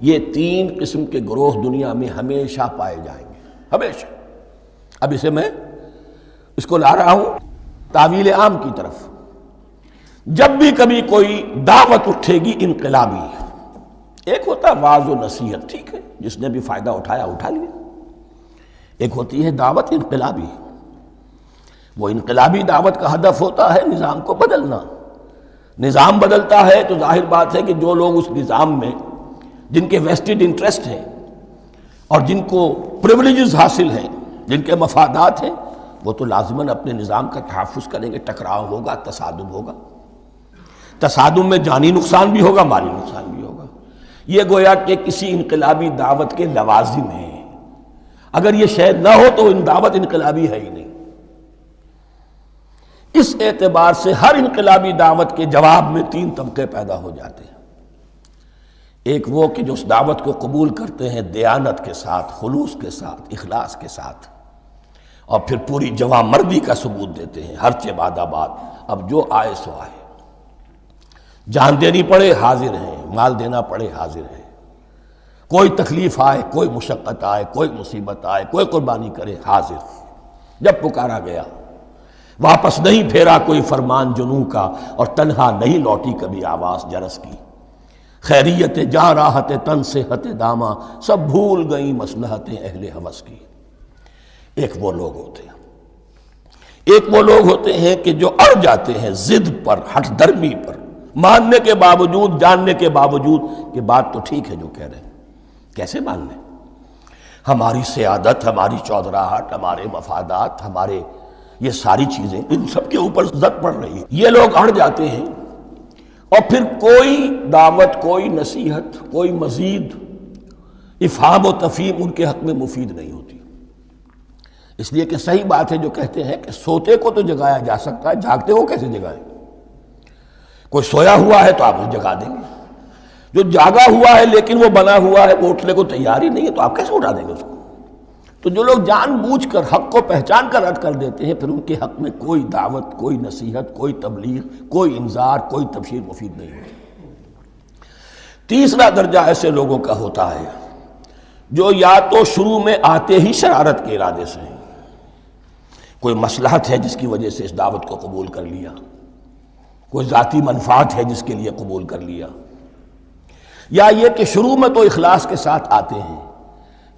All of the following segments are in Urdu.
یہ تین قسم کے گروہ دنیا میں ہمیشہ پائے جائیں گے، ہمیشہ۔ اب اسے میں اس کو لا رہا ہوں تعویل عام کی طرف۔ جب بھی کبھی کوئی دعوت اٹھے گی انقلابی، ایک ہوتا ہے واعظ و نصیحت، ٹھیک ہے، جس نے بھی فائدہ اٹھایا اٹھا لیا۔ ایک ہوتی ہے دعوت انقلابی، وہ انقلابی دعوت کا ہدف ہوتا ہے نظام کو بدلنا۔ نظام بدلتا ہے تو ظاہر بات ہے کہ جو لوگ اس نظام میں جن کے ویسٹڈ انٹرسٹ ہیں اور جن کو پریولیجز حاصل ہیں، جن کے مفادات ہیں، وہ تو لازماً اپنے نظام کا تحفظ کریں گے۔ ٹکراؤ ہوگا، تصادم ہوگا، تصادم میں جانی نقصان بھی ہوگا، مالی نقصان بھی ہوگا۔ یہ گویا کہ کسی انقلابی دعوت کے لوازم ہیں۔ اگر یہ شے نہ ہو تو ان دعوت انقلابی ہے ہی نہیں۔ اس اعتبار سے ہر انقلابی دعوت کے جواب میں تین طبقے پیدا ہو جاتے ہیں۔ ایک وہ کہ جو اس دعوت کو قبول کرتے ہیں دیانت کے ساتھ، خلوص کے ساتھ، اخلاص کے ساتھ، اور پھر پوری جواں مردی کا ثبوت دیتے ہیں، ہرچہ باد آباد، اب جو آئے سو آئے، جان دینی پڑے حاضر ہیں، مال دینا پڑے حاضر ہیں، کوئی تکلیف آئے، کوئی مشقت آئے، کوئی مصیبت آئے، کوئی قربانی کرے، حاضر۔ جب پکارا گیا واپس نہیں پھیرا کوئی فرمان جنوں کا، اور تنہا نہیں لوٹی کبھی آواز جرس کی۔ خیریت جاں راحت تن صحت داماں، سب بھول گئیں مصلحتیں اہل ہوس کی۔ ایک وہ لوگ ہوتے ہیں، ایک وہ لوگ ہوتے ہیں کہ جو اڑ جاتے ہیں ضد پر، ہٹ درمی پر، ماننے کے باوجود، جاننے کے باوجود کہ بات تو ٹھیک ہے جو کہہ رہے ہیں، کیسے مان لیں؟ ہماری سیادت، ہماری چودراہٹ، ہمارے مفادات، ہمارے یہ ساری چیزیں، ان سب کے اوپر زد پڑ رہی ہے۔ یہ لوگ اڑ جاتے ہیں اور پھر کوئی دعوت، کوئی نصیحت، کوئی مزید افہام و تفہیم ان کے حق میں مفید نہیں ہوتی۔ اس لیے کہ صحیح بات ہے جو کہتے ہیں کہ سوتے کو تو جگایا جا سکتا ہے، جاگتے کو کیسے جگائیں؟ کوئی سویا ہوا ہے تو آپ اسے جگا دیں گے، جو جاگا ہوا ہے لیکن وہ بنا ہوا ہے، وہ اٹھنے کو تیار ہی نہیں ہے، تو آپ کیسے اٹھا دیں گے اس کو؟ تو جو لوگ جان بوجھ کر حق کو پہچان کر رد کر دیتے ہیں، پھر ان کے حق میں کوئی دعوت، کوئی نصیحت، کوئی تبلیغ، کوئی انذار، کوئی تبشیر مفید نہیں ہوتی۔ تیسرا درجہ ایسے لوگوں کا ہوتا ہے جو یا تو شروع میں آتے ہی شرارت کے ارادے سے ہیں، کوئی مصلحت ہے جس کی وجہ سے اس دعوت کو قبول کر لیا، کوئی ذاتی منفعت ہے جس کے لیے قبول کر لیا، یا یہ کہ شروع میں تو اخلاص کے ساتھ آتے ہیں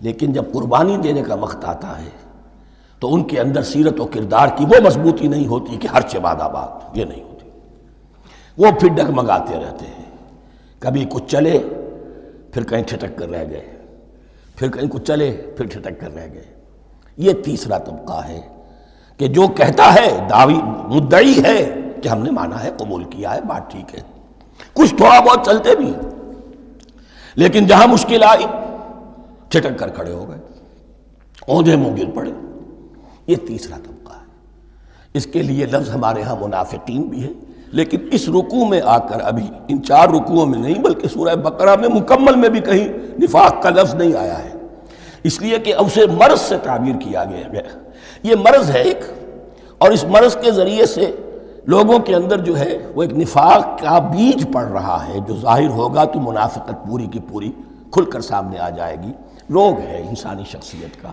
لیکن جب قربانی دینے کا وقت آتا ہے تو ان کے اندر سیرت و کردار کی وہ مضبوطی نہیں ہوتی کہ ہر باد آباد، یہ نہیں ہوتی۔ وہ پھر ڈگمگاتے رہتے ہیں، کبھی کچھ چلے پھر کہیں ٹھٹک کر رہ گئے، پھر کہیں کچھ چلے پھر ٹھٹک کر رہ گئے۔ یہ تیسرا طبقہ ہے کہ جو کہتا ہے، دعوی مدعی ہے کہ ہم نے مانا ہے، قبول کیا ہے، بات ٹھیک ہے، کچھ تھوڑا بہت چلتے بھی، لیکن جہاں مشکل آئی چھٹک کر کھڑے ہو گئے، اوندھے منہ گر پڑے۔ یہ تیسرا طبقہ ہے۔ اس کے لیے لفظ ہمارے ہاں منافقین بھی ہے، لیکن اس رکوع میں آ کر ابھی ان 4 رکوعوں میں نہیں بلکہ سورہ بقرہ میں مکمل میں بھی کہیں نفاق کا لفظ نہیں آیا ہے، اس لیے کہ اسے مرض سے تعبیر کیا گیا۔ یہ مرض ہے ایک، اور اس مرض کے ذریعے سے لوگوں کے اندر جو ہے وہ ایک نفاق کا بیج پڑ رہا ہے، جو ظاہر ہوگا تو منافقت پوری کی پوری کھل کر سامنے آ جائے گی۔ روگ ہے انسانی شخصیت کا۔